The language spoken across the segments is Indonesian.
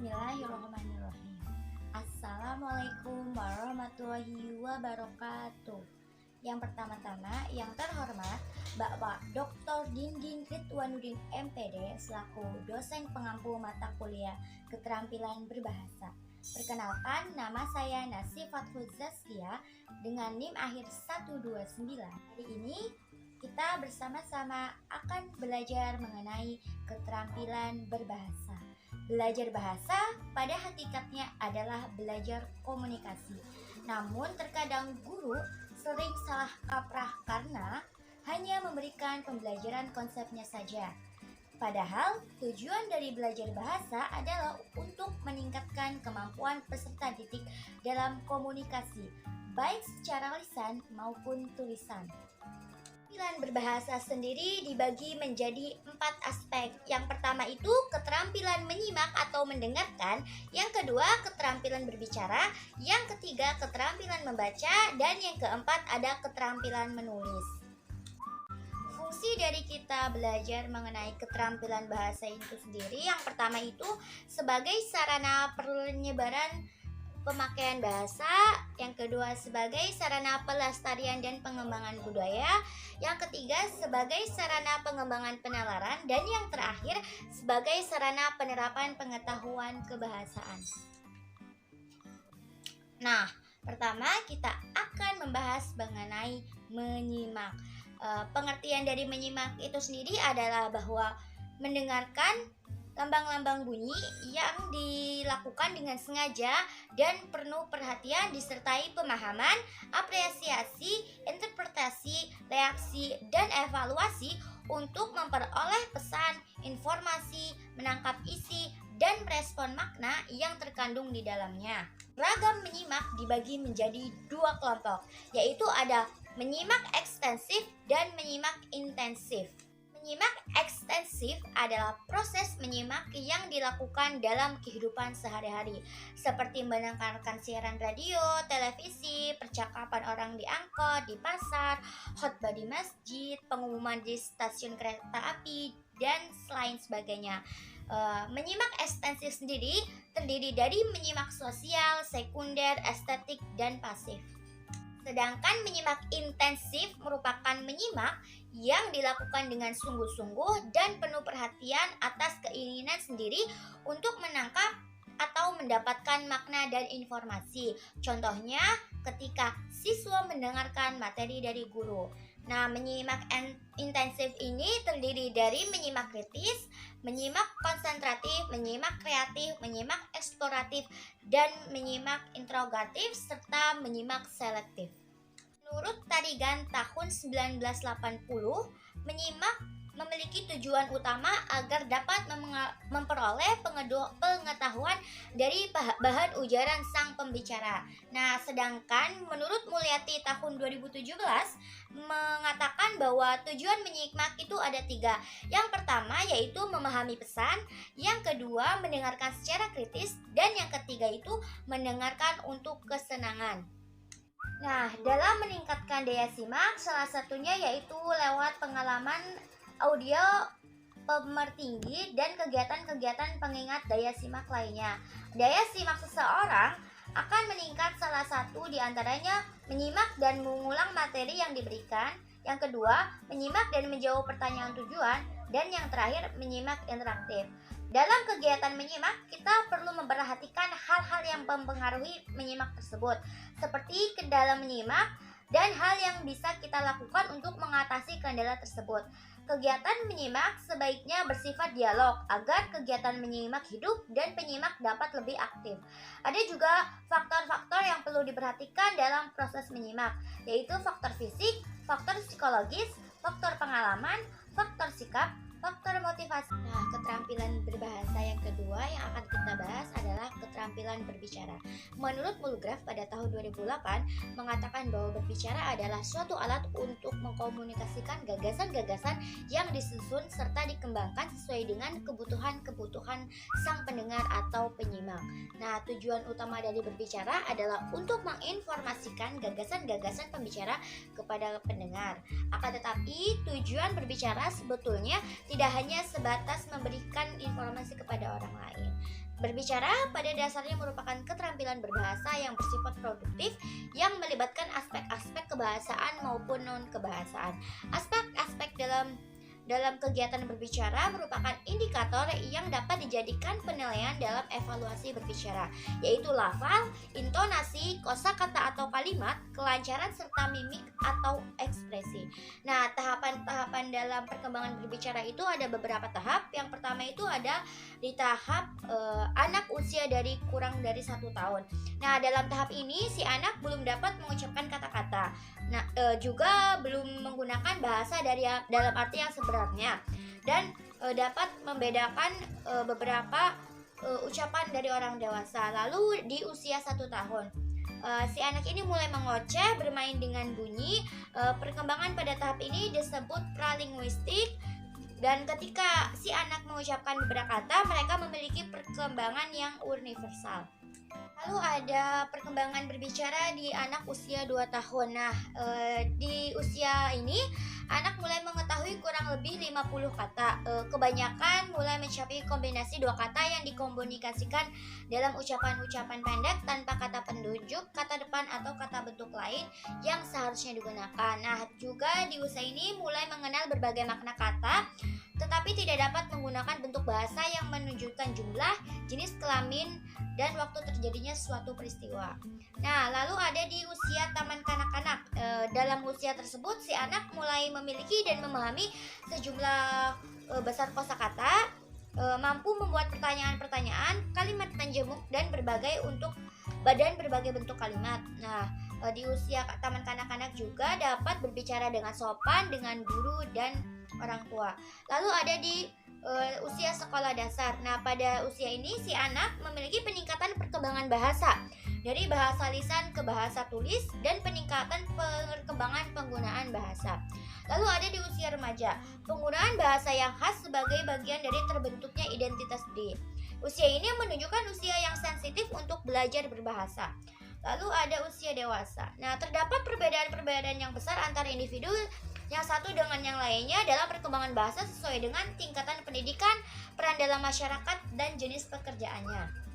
Bismillahirrahmanirrahim. Assalamualaikum warahmatullahi wabarakatuh. Yang pertama-tama, yang terhormat Bapak Dr. Dinding Ridwanuddin MPD selaku dosen pengampu mata kuliah keterampilan berbahasa. Perkenalkan, nama saya Nasifatul Zaskia dengan NIM akhir 129. Hari ini kita bersama-sama akan belajar mengenai keterampilan berbahasa. Belajar bahasa pada hakikatnya adalah belajar komunikasi. Namun terkadang guru sering salah kaprah karena hanya memberikan pembelajaran konsepnya saja. Padahal tujuan dari belajar bahasa adalah untuk meningkatkan kemampuan peserta didik dalam komunikasi, baik secara lisan maupun tulisan. Keterampilan berbahasa sendiri dibagi menjadi 4 aspek. Yang pertama itu keterampilan menyimak atau mendengarkan, yang kedua keterampilan berbicara, yang ketiga keterampilan membaca, dan yang keempat ada keterampilan menulis. Fungsi dari kita belajar mengenai keterampilan bahasa itu sendiri, yang pertama itu sebagai sarana penyebaran pemakaian bahasa, yang kedua sebagai sarana pelestarian dan pengembangan budaya, yang ketiga sebagai sarana pengembangan penalaran, dan yang terakhir sebagai sarana penerapan pengetahuan kebahasaan. Nah, pertama kita akan membahas mengenai menyimak. Pengertian dari menyimak itu sendiri adalah bahwa mendengarkan lambang-lambang bunyi yang dilakukan dengan sengaja dan penuh perhatian disertai pemahaman, apresiasi, interpretasi, reaksi, dan evaluasi untuk memperoleh pesan, informasi, menangkap isi, dan merespon makna yang terkandung di dalamnya. Ragam menyimak dibagi menjadi 2 kelompok, yaitu ada menyimak ekstensif dan menyimak intensif. Menyimak ekstensif adalah proses menyimak yang dilakukan dalam kehidupan sehari-hari, seperti mendengarkan siaran radio, televisi, percakapan orang di angkot, di pasar, khotbah di masjid, pengumuman di stasiun kereta api, dan lain sebagainya. Menyimak ekstensif sendiri terdiri dari menyimak sosial, sekunder, estetik, dan pasif. Sedangkan menyimak intensif merupakan menyimak yang dilakukan dengan sungguh-sungguh dan penuh perhatian atas keinginan sendiri untuk menangkap atau mendapatkan makna dan informasi. Contohnya ketika siswa mendengarkan materi dari guru. Nah, menyimak intensif ini terdiri dari menyimak kritis, menyimak konsentratif, menyimak kreatif, menyimak eksploratif, dan menyimak interrogatif, serta menyimak selektif. Menurut Tarigan tahun 1980, menyimak memiliki tujuan utama agar dapat memperoleh pengetahuan dari bahan ujaran sang pembicara. Nah, sedangkan menurut Mulyati tahun 2017 mengatakan bahwa tujuan menyimak itu ada 3. Yang pertama yaitu memahami pesan, yang kedua mendengarkan secara kritis, dan yang ketiga itu mendengarkan untuk kesenangan. Nah, dalam meningkatkan daya simak, salah satunya yaitu lewat pengalaman audio pemertinggi dan kegiatan-kegiatan pengingat daya simak lainnya. Daya simak seseorang akan meningkat salah satu diantaranya menyimak dan mengulang materi yang diberikan, yang kedua menyimak dan menjawab pertanyaan tujuan, dan yang terakhir menyimak interaktif. Dalam kegiatan menyimak, kita perlu memperhatikan hal-hal yang mempengaruhi menyimak tersebut, seperti kendala menyimak dan hal yang bisa kita lakukan untuk mengatasi kendala tersebut. Kegiatan menyimak sebaiknya bersifat dialog agar kegiatan menyimak hidup dan penyimak dapat lebih aktif. Ada juga faktor-faktor yang perlu diperhatikan dalam proses menyimak, yaitu faktor fisik, faktor psikologis, faktor pengalaman, faktor sikap, faktor motivasi. Nah, keterampilan berbahasa yang kedua yang akan kita bahas adalah keterampilan berbicara. Menurut Mulgraf pada tahun 2008 mengatakan bahwa berbicara adalah suatu alat untuk mengkomunikasikan gagasan-gagasan yang disusun serta dikembangkan sesuai dengan kebutuhan-kebutuhan sang pendengar atau penyimak. Nah, tujuan utama dari berbicara adalah untuk menginformasikan gagasan-gagasan pembicara kepada pendengar. Akan tetapi, tujuan berbicara sebetulnya tidak hanya sebatas memberikan informasi kepada orang lain, Berbicara pada dasarnya merupakan keterampilan berbahasa yang bersifat produktif yang melibatkan aspek-aspek kebahasaan maupun non-kebahasaan. Aspek-aspek dalam kegiatan berbicara merupakan indikator yang dapat dijadikan penilaian dalam evaluasi berbicara, yaitu lafal, intonasi, kosakata atau kalimat, kelancaran serta mimik atau ekspresi. Nah, tahapan-tahapan dalam perkembangan berbicara itu ada beberapa tahap. Yang pertama itu ada di tahap anak usia kurang dari 1 tahun. Nah, dalam tahap ini si anak belum dapat mengucapkan kata-kata. Nah, juga belum menggunakan bahasa dalam arti yang sebenarnya dan dapat membedakan beberapa ucapan dari orang dewasa. Lalu di usia 1 tahun, si anak ini mulai mengoceh, bermain dengan bunyi. Perkembangan pada tahap ini disebut pralinguistik. Dan ketika si anak mengucapkan beberapa kata, mereka memiliki perkembangan yang universal. Lalu ada perkembangan berbicara di anak usia 2 tahun. Nah, di usia ini anak mulai mengetahui kurang lebih 50 kata. Kebanyakan mulai mencapai kombinasi 2 kata yang dikomunikasikan dalam ucapan-ucapan pendek tanpa kata penunjuk, kata depan atau kata bentuk lain yang seharusnya digunakan. Nah, juga di usia ini mulai mengenal berbagai makna kata, tetapi tidak dapat menggunakan bentuk bahasa yang menunjukkan jumlah, jenis kelamin, dan waktu terjadinya suatu peristiwa. Nah, lalu ada di usia taman kanak-kanak. Dalam usia tersebut, si anak mulai memiliki dan memahami sejumlah besar kosakata, mampu membuat pertanyaan-pertanyaan, kalimat penjemuk, dan berbagai bentuk kalimat. Nah, di usia taman kanak-kanak juga dapat berbicara dengan sopan dengan guru dan orang tua. Lalu ada di usia sekolah dasar. Nah, pada usia ini si anak memiliki peningkatan perkembangan bahasa dari bahasa lisan ke bahasa tulis dan peningkatan perkembangan penggunaan bahasa. Lalu ada di usia remaja, penggunaan bahasa yang khas sebagai bagian dari terbentuknya identitas diri. Usia ini menunjukkan usia yang sensitif untuk belajar berbahasa. Lalu ada usia dewasa. Nah, terdapat perbedaan-perbedaan yang besar antara individu yang satu dengan yang lainnya dalam perkembangan bahasa sesuai dengan tingkatan pendidikan, peran dalam masyarakat, dan jenis pekerjaannya.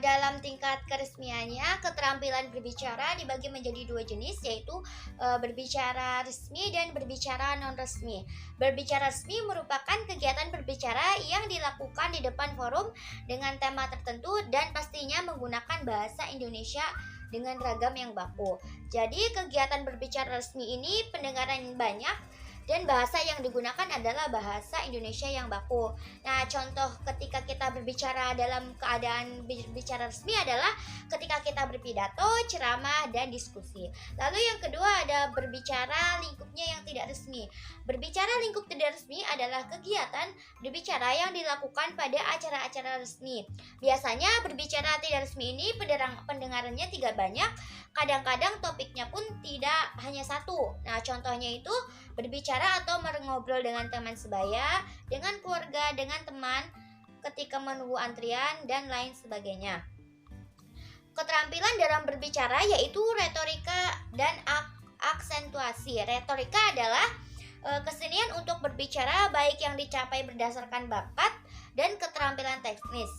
Dalam tingkat keresmiannya, keterampilan berbicara dibagi menjadi 2 jenis, yaitu berbicara resmi dan berbicara non-resmi. Berbicara resmi merupakan kegiatan berbicara yang dilakukan di depan forum dengan tema tertentu dan pastinya menggunakan bahasa Indonesia dengan ragam yang baku. Jadi kegiatan berbicara resmi ini pendengaran banyak dan bahasa yang digunakan adalah bahasa Indonesia yang baku. Nah, contoh ketika kita berbicara dalam keadaan berbicara resmi adalah ketika kita berpidato, ceramah, dan diskusi. Lalu yang kedua ada berbicara lingkupnya yang tidak resmi. Berbicara lingkup tidak resmi adalah kegiatan berbicara yang dilakukan pada acara-acara resmi. Biasanya berbicara tidak resmi ini pendengarannya tidak banyak, kadang-kadang topiknya pun tidak hanya satu. Nah, contohnya itu berbicara atau mengobrol dengan teman sebaya, dengan keluarga, dengan teman, ketika menunggu antrian, dan lain sebagainya. Keterampilan dalam berbicara yaitu retorika dan aksentuasi. Retorika adalah kesenian untuk berbicara baik yang dicapai berdasarkan bakat dan keterampilan teknis.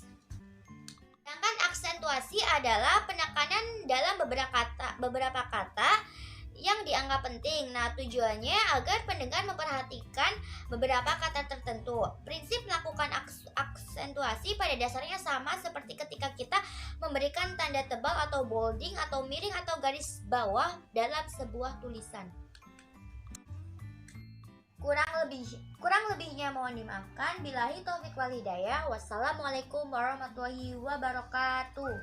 Sedangkan aksentuasi adalah penekanan dalam beberapa kata yang dianggap penting. Nah, tujuannya agar pendengar memperhatikan beberapa kata tertentu. Prinsip melakukan aksentuasi pada dasarnya sama seperti ketika kita memberikan tanda tebal atau bolding atau miring atau garis bawah dalam sebuah tulisan. Kurang lebihnya mohon dimaafkan. Billahi taufik wal hidayah. Wassalamualaikum warahmatullahi wabarakatuh.